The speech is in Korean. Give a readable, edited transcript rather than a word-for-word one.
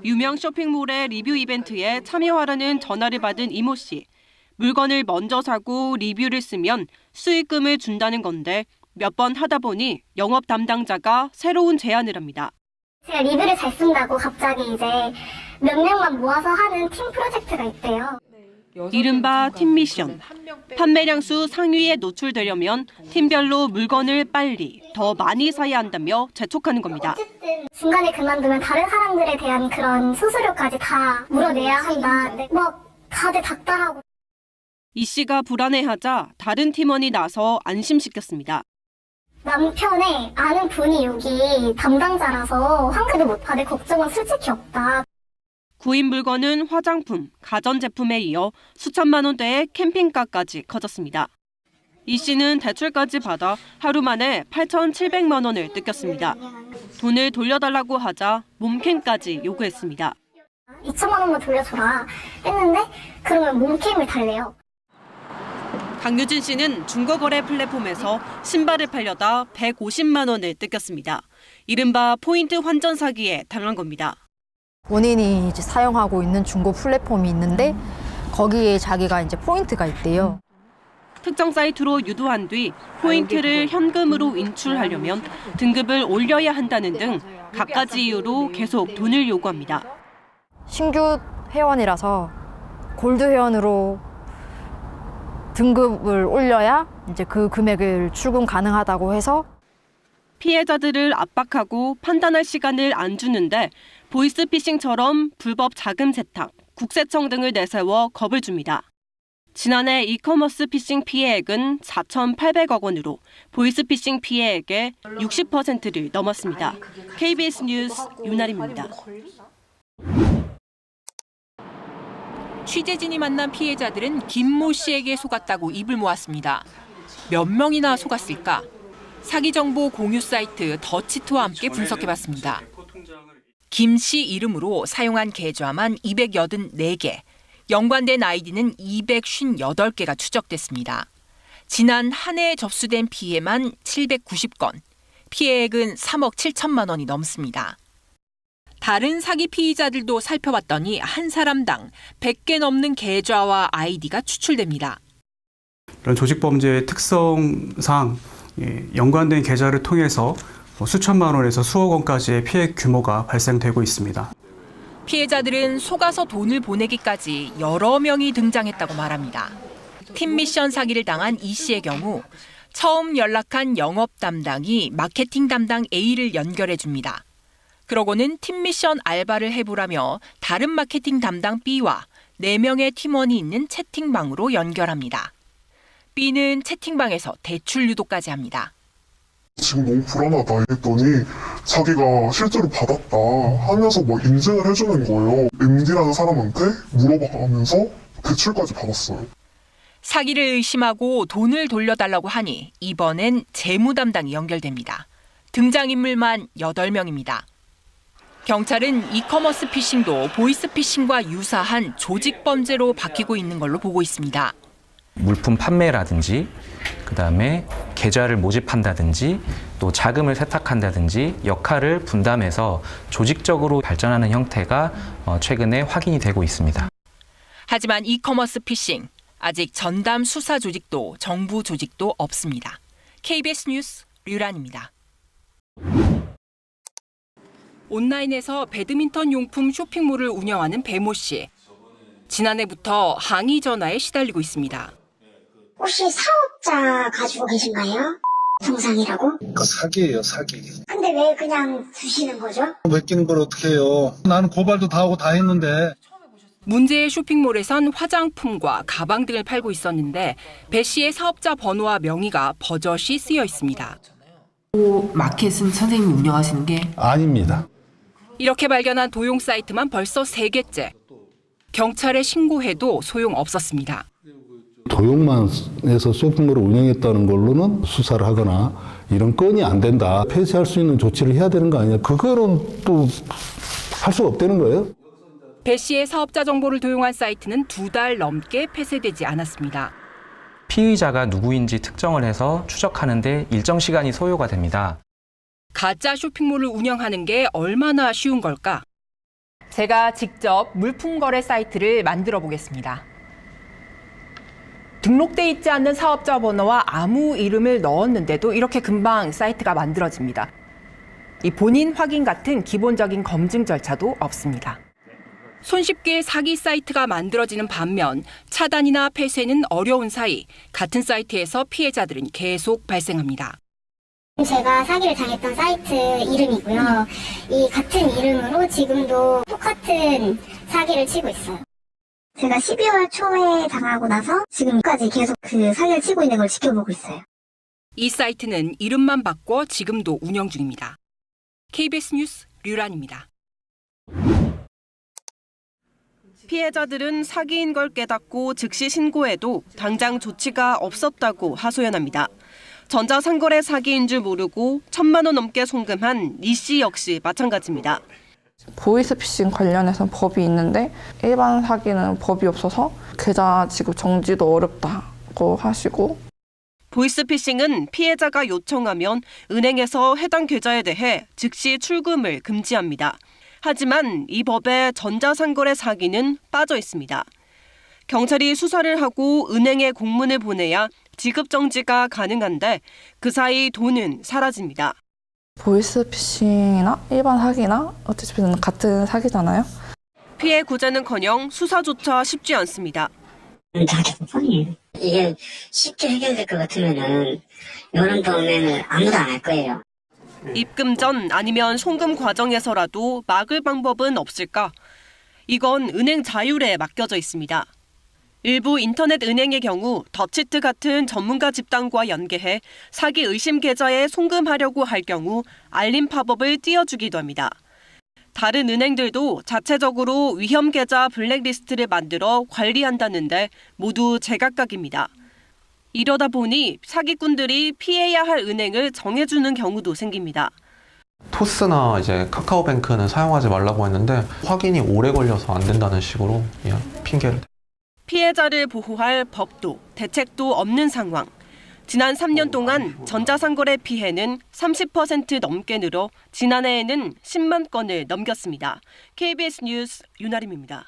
유명 쇼핑몰의 리뷰 이벤트에 참여하라는 전화를 받은 이모 씨. 물건을 먼저 사고 리뷰를 쓰면 수익금을 준다는 건데 몇 번 하다 보니 영업 담당자가 새로운 제안을 합니다. 제가 리뷰를 잘 쓴다고 갑자기 이제 몇 명만 모아서 하는 팀 프로젝트가 있대요. 이른바 팀 미션. 판매량 수 상위에 노출되려면 팀별로 물건을 빨리, 더 많이 사야 한다며 재촉하는 겁니다. 어쨌든 중간에 그만두면 다른 사람들에 대한 그런 수수료까지 다 물어내야 한다. 다들 닥달하고. 이 씨가 불안해하자 다른 팀원이 나서 안심시켰습니다. 남편의 아는 분이 여기 담당자라서 환급을 못 받을 걱정은 솔직히 없다. 구입 물건은 화장품, 가전제품에 이어 수천만 원대의 캠핑카까지 커졌습니다. 이 씨는 대출까지 받아 하루 만에 8,700만 원을 뜯겼습니다. 돈을 돌려달라고 하자 몸캠까지 요구했습니다. 2천만 원만 돌려줘라 했는데 그러면 몸캠을 달래요. 강유진 씨는 중고거래 플랫폼에서 신발을 팔려다 150만 원을 뜯겼습니다. 이른바 포인트 환전 사기에 당한 겁니다. 본인이 이제 사용하고 있는 중고 플랫폼이 있는데 거기에 자기가 이제 포인트가 있대요. 특정 사이트로 유도한 뒤 포인트를 현금으로 인출하려면 등급을 올려야 한다는 등 갖가지 이유로 계속 돈을 요구합니다. 신규 회원이라서 골드 회원으로 등급을 올려야 이제 그 금액을 출금 가능하다고 해서 피해자들을 압박하고 판단할 시간을 안 주는데 보이스피싱처럼 불법 자금 세탁, 국세청 등을 내세워 겁을 줍니다. 지난해 이커머스 피싱 피해액은 4,800억 원으로 보이스피싱 피해액의 60%를 넘었습니다. KBS 뉴스 윤아림입니다. 취재진이 만난 피해자들은 김모 씨에게 속았다고 입을 모았습니다. 몇 명이나 속았을까? 사기 정보 공유 사이트 더치트와 함께 분석해봤습니다. 김 씨 이름으로 사용한 계좌만 284개, 연관된 아이디는 258개가 추적됐습니다. 지난 한 해 접수된 피해만 790건, 피해액은 3억 7천만 원이 넘습니다. 다른 사기 피의자들도 살펴봤더니 한 사람당 100개 넘는 계좌와 아이디가 추출됩니다. 이런 조직범죄의 특성상 연관된 계좌를 통해서 수천만 원에서 수억 원까지의 피해 규모가 발생되고 있습니다. 피해자들은 속아서 돈을 보내기까지 여러 명이 등장했다고 말합니다. 팀 미션 사기를 당한 이 씨의 경우 처음 연락한 영업 담당이 마케팅 담당 A를 연결해 줍니다. 그러고는 팀 미션 알바를 해보라며 다른 마케팅 담당 B와 4명의 팀원이 있는 채팅방으로 연결합니다. B는 채팅방에서 대출 유도까지 합니다. 지금 너무 불안하다 했더니 자기가 실제로 받았다 하면서 인증을 해주는 거예요. MD라는 사람한테 물어봐가면서 대출까지 받았어요. 사기를 의심하고 돈을 돌려달라고 하니 이번엔 재무 담당이 연결됩니다. 등장인물만 8명입니다. 경찰은 이커머스 피싱도 보이스피싱과 유사한 조직범죄로 바뀌고 있는 걸로 보고 있습니다. 물품 판매라든지 그다음에 계좌를 모집한다든지 또 자금을 세탁한다든지 역할을 분담해서 조직적으로 발전하는 형태가 최근에 확인이 되고 있습니다. 하지만 이커머스 피싱, 아직 전담 수사 조직도 정부 조직도 없습니다. KBS 뉴스 류란입니다. 온라인에서 배드민턴 용품 쇼핑몰을 운영하는 배모 씨. 지난해부터 항의 전화에 시달리고 있습니다. 혹시 사업자 가지고 계신가요? 동상이라고? 사기예요, 사기. 근데 왜 그냥 두시는 거죠? 맡기는 걸 어떻게 해요? 나는 고발도 다 하고 다 했는데. 문제의 쇼핑몰에선 화장품과 가방 등을 팔고 있었는데 배 씨의 사업자 번호와 명의가 버젓이 쓰여 있습니다. 마켓은 선생님이 운영하시는 게? 아닙니다. 이렇게 발견한 도용 사이트만 벌써 3개째. 경찰에 신고해도 소용없었습니다. 도용만 해서 쇼핑몰을 운영했다는 걸로는 수사를 하거나 이런 건이 안 된다. 폐쇄할 수 있는 조치를 해야 되는 거 아니냐. 그거는 또 할 수가 없다는 거예요. 배 씨의 사업자 정보를 도용한 사이트는 2달 넘게 폐쇄되지 않았습니다. 피의자가 누구인지 특정을 해서 추적하는 데 일정 시간이 소요가 됩니다. 가짜 쇼핑몰을 운영하는 게 얼마나 쉬운 걸까? 제가 직접 물품 거래 사이트를 만들어 보겠습니다. 등록돼 있지 않는 사업자 번호와 아무 이름을 넣었는데도 이렇게 금방 사이트가 만들어집니다. 이 본인 확인 같은 기본적인 검증 절차도 없습니다. 손쉽게 사기 사이트가 만들어지는 반면 차단이나 폐쇄는 어려운 사이 같은 사이트에서 피해자들은 계속 발생합니다. 제가 사기를 당했던 사이트 이름이고요. 이 같은 이름으로 지금도 똑같은 사기를 치고 있어요. 제가 12월 초에 당하고 나서 지금까지 계속 그 사기를 치고 있는 걸 지켜보고 있어요. 이 사이트는 이름만 바꿔 지금도 운영 중입니다. KBS 뉴스 류란입니다. 피해자들은 사기인 걸 깨닫고 즉시 신고해도 당장 조치가 없었다고 하소연합니다. 전자상거래 사기인 줄 모르고 1,000만 원 넘게 송금한 이 씨 역시 마찬가지입니다. 보이스피싱 관련해서는 법이 있는데 일반 사기는 법이 없어서 계좌 지급 정지도 어렵다고 하시고, 보이스피싱은 피해자가 요청하면 은행에서 해당 계좌에 대해 즉시 출금을 금지합니다. 하지만 이 법에 전자상거래 사기는 빠져 있습니다. 경찰이 수사를 하고 은행에 공문을 보내야 지급 정지가 가능한데 그 사이 돈은 사라집니다. 보이스피싱이나 일반 사기나 어쨌든 같은 사기잖아요. 피해 구제는커녕 수사조차 쉽지 않습니다. 다 개법이에요. 이게 쉽게 해결될 것 같으면은 이런 범행을 아무도 안 할 거예요. 입금 전 아니면 송금 과정에서라도 막을 방법은 없을까? 이건 은행 자율에 맡겨져 있습니다. 일부 인터넷 은행의 경우 더치트 같은 전문가 집단과 연계해 사기 의심 계좌에 송금하려고 할 경우 알림 팝업을 띄워주기도 합니다. 다른 은행들도 자체적으로 위험 계좌 블랙리스트를 만들어 관리한다는데 모두 제각각입니다. 이러다 보니 사기꾼들이 피해야 할 은행을 정해주는 경우도 생깁니다. 토스나 이제 카카오뱅크는 사용하지 말라고 했는데 확인이 오래 걸려서 안 된다는 식으로 그냥 핑계를. 피해자를 보호할 법도 대책도 없는 상황. 지난 3년 동안 전자상거래 피해는 30% 넘게 늘어 지난해에는 10만 건을 넘겼습니다. KBS 뉴스 윤아림입니다.